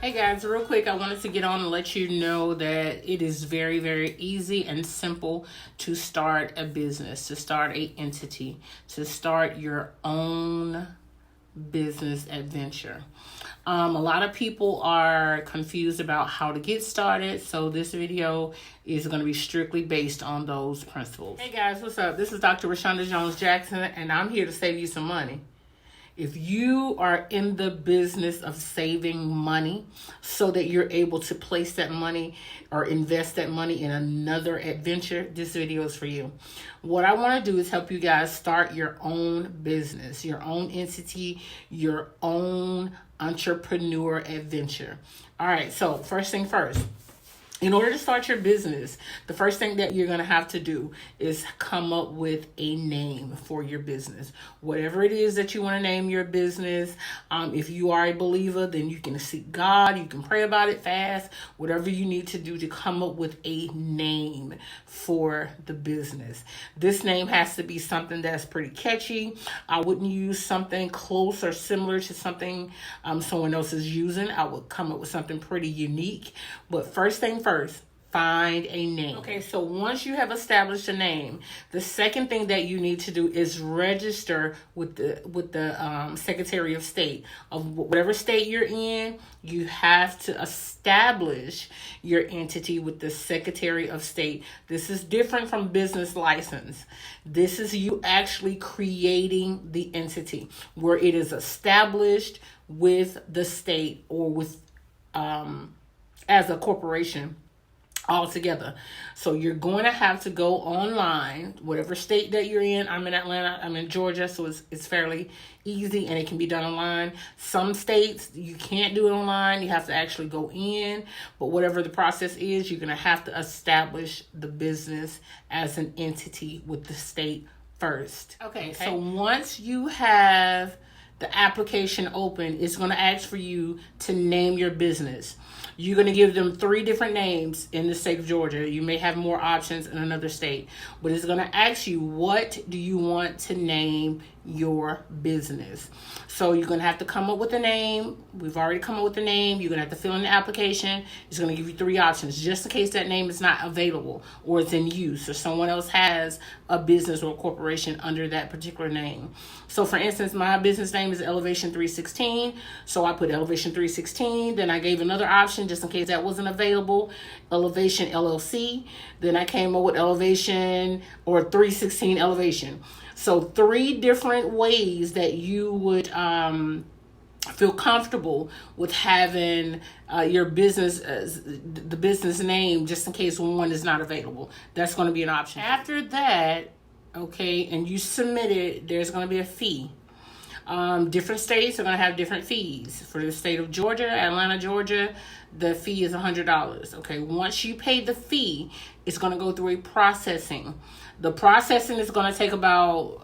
Hey guys, real quick, I wanted to get on and let you know that it is very, very easy and simple to start a business, to start a entity, to start your own business adventure. A lot of people are confused about how to get started, so this video is going to be strictly based on those principles. Hey guys, what's up? This is Dr. Rashonda Jones Jackson, and I'm here to save you some money. If you are in the business of saving money so that you're able to place that money or invest that money in another adventure, this video is for you. What I want to do is help you guys start your own business, your own entity, your own entrepreneur adventure. All right, so first thing first. In order to start your business, the first thing that you're going to have to do is come up with a name for your business. Whatever it is that you want to name your business, if you are a believer, then you can seek God, you can pray about it, fast, whatever you need to do to come up with a name for the business. This name has to be something that's pretty catchy. I wouldn't use something close or similar to something someone else is using. I would come up with something pretty unique. But first thing first, find a name. Okay, so once you have established a name, the second thing that you need to do is register with the Secretary of State of whatever state you're in. You have to establish your entity with the Secretary of State. This is different from business license. This is you actually creating the entity where it is established with the state or with as a corporation altogether. So you're going to have to go online, whatever state that you're in. I'm in Atlanta, I'm in Georgia, so it's fairly easy and it can be done online. Some states you can't do it online, you have to actually go in, but whatever the process is, you're going to have to establish the business as an entity with the state first. Okay. So once you have the application open, it's going to ask for you to name your business. You're going to give them 3 different names in the state of Georgia. You may have more options in another state, but it's going to ask you, what do you want to name your business? So you're going to have to come up with a name. We've already come up with the name. You're going to have to fill in the application. It's going to give you 3 options just in case that name is not available or it's in use or someone else has a business or a corporation under that particular name. So for instance, my business name is Elevation 316. So I put Elevation 316. Then I gave another option just in case that wasn't available, Elevation LLC. Then I came up with Elevation or 316 Elevation. So 3 different ways that you would feel comfortable with having your business, the business name, just in case one is not available. That's going to be an option. After that, okay, and you submit it, there's going to be a fee. Different states are going to have different fees. For the state of Georgia, Atlanta, Georgia, the fee is $100. Okay, once you pay the fee, it's going to go through a processing. The processing is going to take about,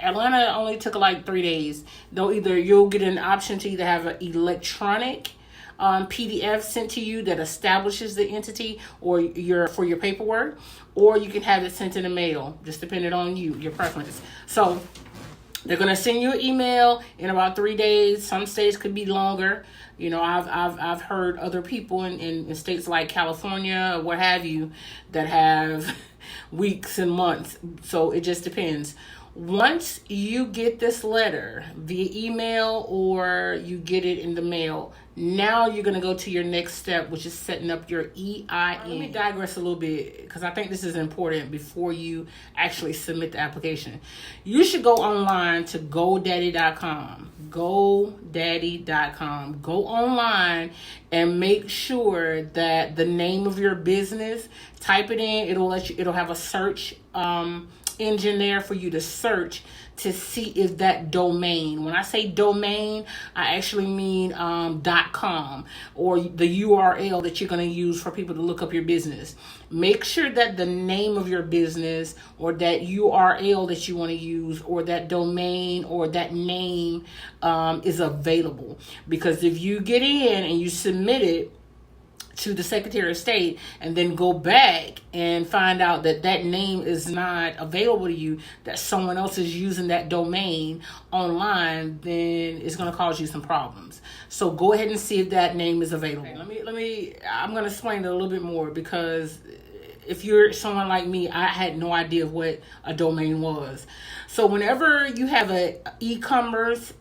Atlanta only took like 3 days. Though either you'll get an option to either have an electronic PDF sent to you that establishes the entity or for your paperwork, or you can have it sent in the mail, just depending on you, your preference. So they're going to send you an email in about 3 days. Some states could be longer. You know, I've heard other people in states like California or what have you that have weeks and months. So it just depends. Once you get this letter via email or you get it in the mail, now you're going to go to your next step, which is setting up your EIN. Let me digress a little bit because I think this is important before you actually submit the application. You should go online to GoDaddy.com. GoDaddy.com. Go online and make sure that the name of your business, type it in. It'll have a search engine there for you to search to see if that domain, when I say domain, I actually mean .com or the URL that you're going to use for people to look up your business. Make sure that the name of your business or that URL that you want to use or that domain or that name is available. Because if you get in and you submit it to the Secretary of State and then go back and find out that that name is not available to you, that someone else is using that domain online, then it's going to cause you some problems. So go ahead and see if that name is available. I'm going to explain it a little bit more, because if you're someone like me, I had no idea what a domain was. So whenever you have a e-commerce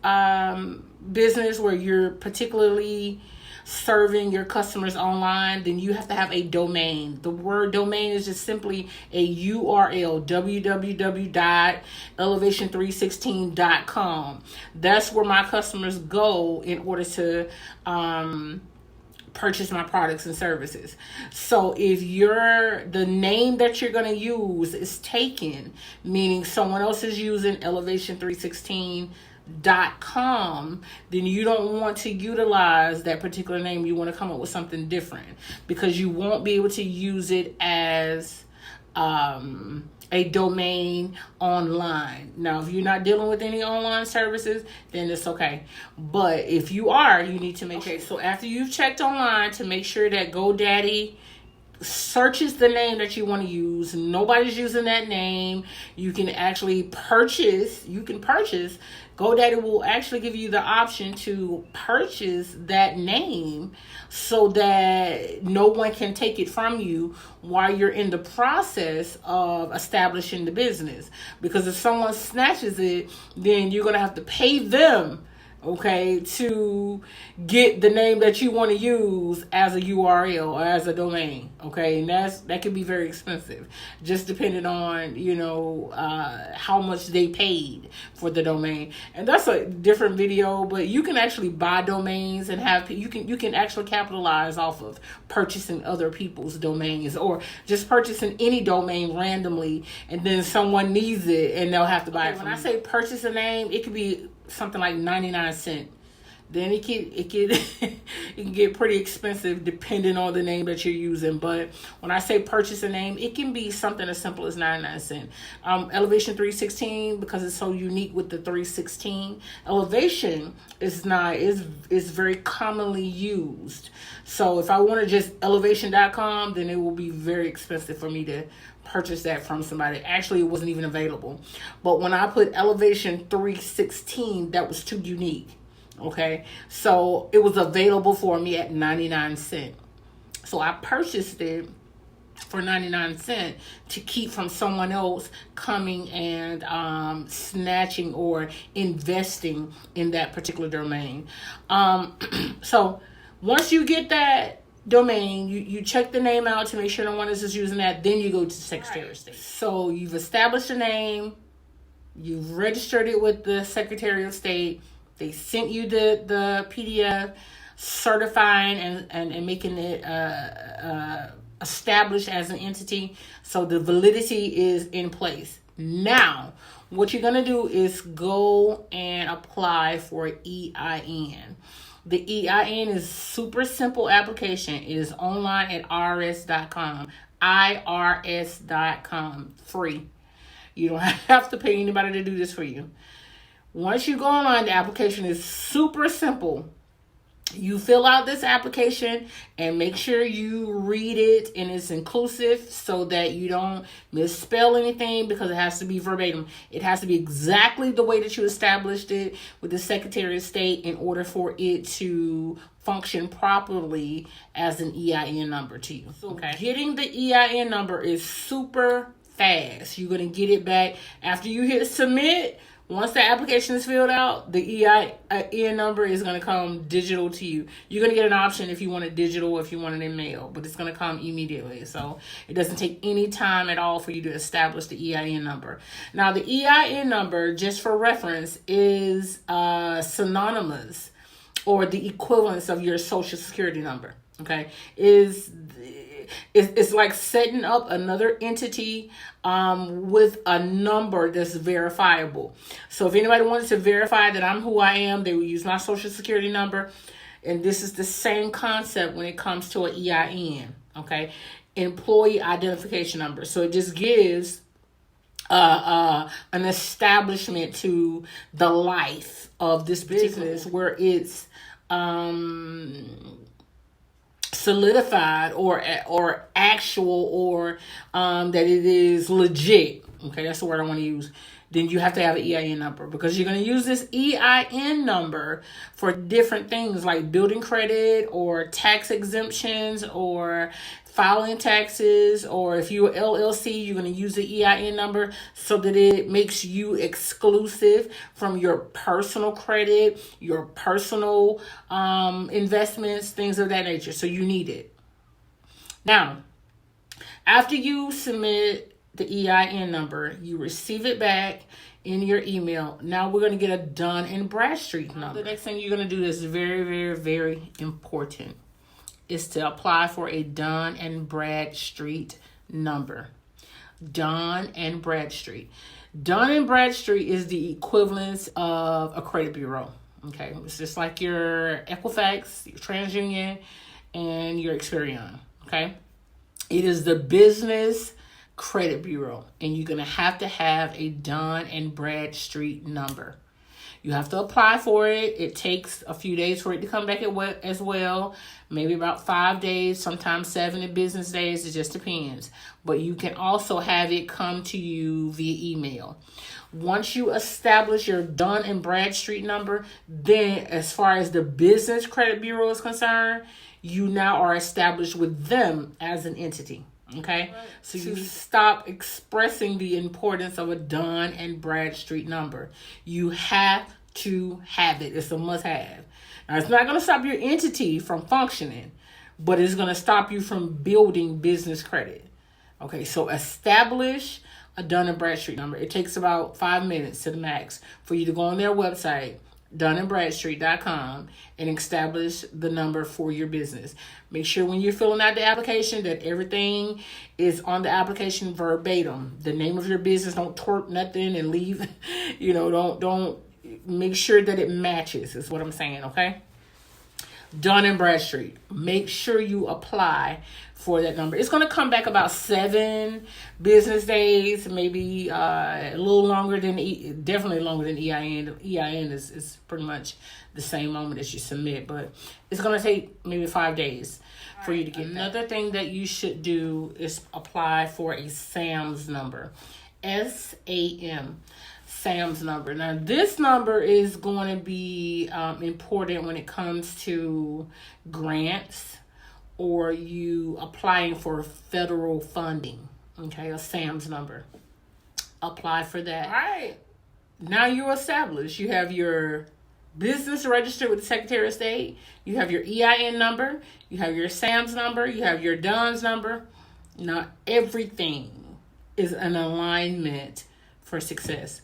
business where you're particularly serving your customers online, then you have to have a domain. The word domain is just simply a URL, www.elevation316.com. That's where my customers go in order to purchase my products and services. So if the name that you're going to use is taken, meaning someone else is using elevation316.com, then you don't want to utilize that particular name. You want to come up with something different, because you won't be able to use it as a domain online. Now, if you're not dealing with any online services, then it's okay. But if you are, you need to make sure. So after you've checked online to make sure that GoDaddy searches the name that you want to use, nobody's using that name, you can actually purchase. GoDaddy will actually give you the option to purchase that name so that no one can take it from you while you're in the process of establishing the business. Because if someone snatches it, then you're going to have to pay them, okay, to get the name that you want to use as a URL or as a domain, okay? And that can be very expensive, just depending on, how much they paid for the domain. And that's a different video, but you can actually buy domains and you can actually capitalize off of purchasing other people's domains, or just purchasing any domain randomly, and then someone needs it and they'll have to buy it from you. When I say purchase a name, it could be something like 99 cents. Then it can get pretty expensive depending on the name that you're using. But when I say purchase a name, it can be something as simple as 99 cents. Elevation 316, because it's so unique with the 316. Elevation is very commonly used. So if I want to just elevation.com, then it will be very expensive for me to purchase that from somebody. Actually, it wasn't even available. But when I put Elevation 316, that was too unique. Okay, so it was available for me at 99 cents. So I purchased it for 99 cents to keep from someone else coming and snatching or investing in that particular domain. So once you get that domain, you check the name out to make sure no one else is using that. Then you go to the Secretary of State. So you've established a name, you've registered it with the Secretary of State. They sent you the PDF certifying and making it established as an entity. So the validity is in place. Now, what you're going to do is go and apply for EIN. The EIN is super simple application. It is online at irs.com. irs.com. Free. You don't have to pay anybody to do this for you. Once you go online, the application is super simple. You fill out this application and make sure you read it and it's inclusive so that you don't misspell anything, because it has to be verbatim. It has to be exactly the way that you established it with the Secretary of State in order for it to function properly as an EIN number to you. Okay. Getting the EIN number is super fast. You're going to get it back after you hit submit. Once the application is filled out, the EIN number is going to come digital to you. You're going to get an option if you want it digital, if you want it in mail, but it's going to come immediately. So it doesn't take any time at all for you to establish the EIN number. Now, the EIN number, just for reference, is synonymous, or the equivalence of your Social Security number. Okay, it's like setting up another entity with a number that's verifiable. So if anybody wants to verify that I'm who I am, they will use my Social Security number. And this is the same concept when it comes to an EIN, okay? Employee identification number. So it just gives an establishment to the life of this business where it's solidified or actual, or that it is legit. Okay, that's the word I want to use. Then you have to have an EIN number, because you're going to use this EIN number for different things like building credit or tax exemptions or filing taxes, or if you're LLC, you're going to use the EIN number so that it makes you exclusive from your personal credit, your personal investments, things of that nature. So you need it. Now, after you submit the EIN number, you receive it back in your email. Now we're going to get a Dun & Bradstreet number. The next thing you're going to do is very, very, very important, is to apply for a Dun & Bradstreet number. Dun & Bradstreet. Dun & Bradstreet is the equivalence of a credit bureau. Okay, it's just like your Equifax, your TransUnion, and your Experian. Okay, it is the business credit bureau, and you're going to have a Dun & Bradstreet number. You have to apply for it. It takes a few days for it to come back as well. Maybe about 5 days, sometimes 7 business days. It just depends. But you can also have it come to you via email. Once you establish your Dun & Bradstreet number, then as far as the business credit bureau is concerned, you now are established with them as an entity. Okay, so you stop expressing the importance of a Dun & Bradstreet number. You have to have it. It's a must-have. Now, it's not going to stop your entity from functioning, but it's going to stop you from building business credit. Okay, so establish a Dun & Bradstreet number. It takes about 5 minutes to the max for you to go on their website, DunandBradstreet.com, and establish the number for your business. Make sure when you're filling out the application that everything is on the application verbatim. The name of your business, don't twerk nothing and leave. Don't make sure that it matches, is what I'm saying, okay? Dun & Bradstreet. Make sure you apply for that number. It's going to come back about 7 business days, maybe a little longer than, definitely longer than EIN. EIN is pretty much the same moment as you submit, but it's going to take maybe 5 days for you to get that. Another thing that you should do is apply for a SAMS number. SAM. SAMS number. Now, this number is going to be important when it comes to grants or you applying for federal funding. Okay, a SAMS number. Apply for that. All right. Now you're established. You have your business registered with the Secretary of State. You have your EIN number. You have your SAMS number. You have your DUNS number. Now, everything is an alignment for success.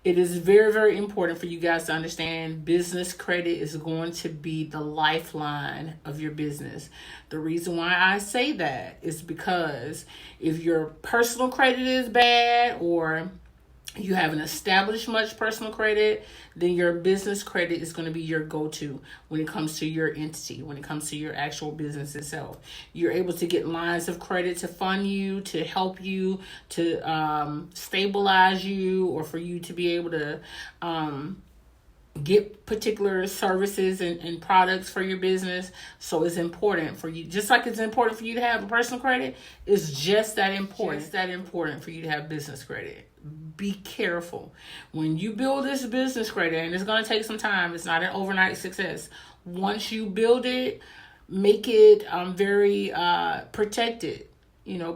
It is very, very important for you guys to understand business credit is going to be the lifeline of your business. The reason why I say that is because if your personal credit is bad or you haven't established much personal credit, then your business credit is going to be your go-to when it comes to your entity, when it comes to your actual business itself. You're able to get lines of credit to fund you, to help you, to stabilize you, or for you to be able to get particular services and products for your business. So it's important for you, just like it's important for you to have a personal credit, it's just that important. It's that important for you to have business credit. Be careful. When you build this business credit, and it's going to take some time, it's not an overnight success. Once you build it, make it very protected.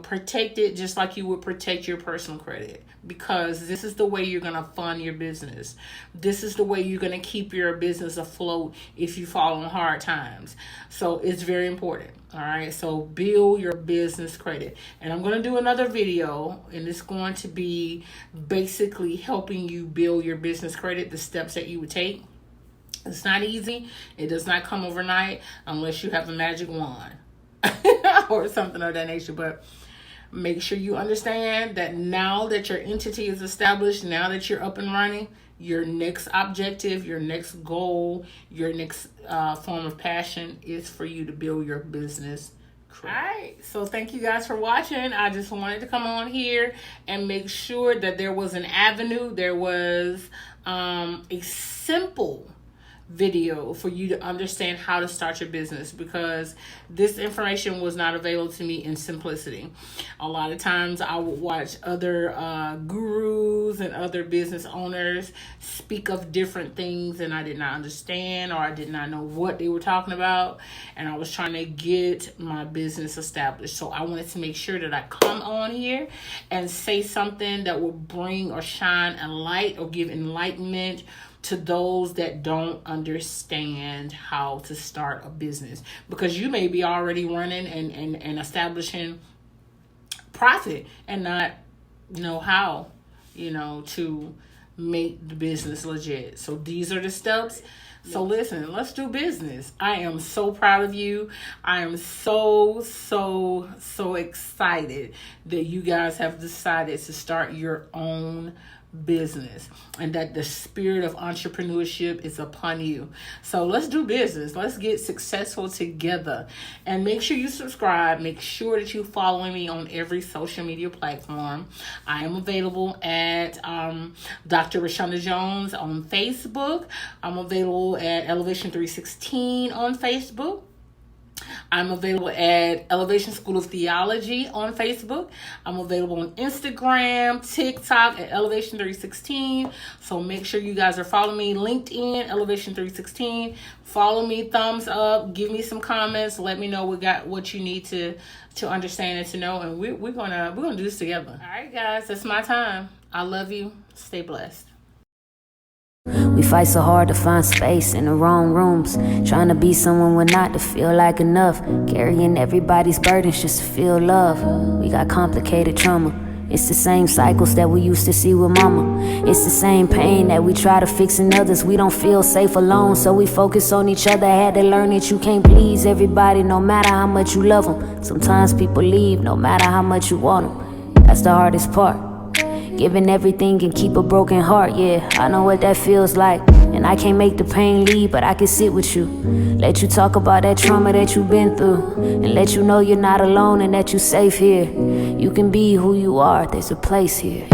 Protect it just like you would protect your personal credit, because this is the way you're going to fund your business. This is the way you're going to keep your business afloat if you fall on hard times. So it's very important. All right. So build your business credit. And I'm going to do another video, and it's going to be basically helping you build your business credit, the steps that you would take. It's not easy. It does not come overnight unless you have a magic wand. Or something of that nature. But make sure you understand that now that your entity is established, now that you're up and running, your next objective, your next goal, your next form of passion is for you to build your business credit. All right. So thank you guys for watching. I just wanted to come on here and make sure that there was an avenue. There was a simple video for you to understand how to start your business, because this information was not available to me in simplicity. A lot of times I would watch other gurus and other business owners speak of different things, and I did not understand, or I did not know what they were talking about, and I was trying to get my business established. So I wanted to make sure that I come on here and say something that will bring or shine a light or give enlightenment to those that don't understand how to start a business, because you may be already running and establishing profit and not know how, to make the business legit. So these are the steps. So listen, let's do business. I am so proud of you. I am so excited that you guys have decided to start your own business and that the spirit of entrepreneurship is upon you. So let's do business. Let's get successful together. And make sure you subscribe. Make sure that you follow me on every social media platform. I am available at Dr. Rashonda Jones on Facebook. I'm available at Elevation 316 on Facebook. I'm available at Elevation School of Theology on Facebook. I'm available on Instagram, TikTok at Elevation 316. So make sure you guys are following me. LinkedIn, Elevation 316. Follow me, thumbs up, give me some comments, let me know what you need to understand and to know, and we're gonna do this together. All right, guys, that's my time. I love you. Stay blessed. We fight so hard to find space in the wrong rooms, trying to be someone we're not to feel like enough, carrying everybody's burdens just to feel love. We got complicated trauma. It's the same cycles that we used to see with mama. It's the same pain that we try to fix in others. We don't feel safe alone, so we focus on each other. Had to learn that you can't please everybody, no matter how much you love them. Sometimes people leave, no matter how much you want them. That's the hardest part. Giving everything and keep a broken heart, yeah, I know what that feels like. And I can't make the pain leave, but I can sit with you, let you talk about that trauma that you've been through, and let you know you're not alone and that you're safe here. You can be who you are, there's a place here.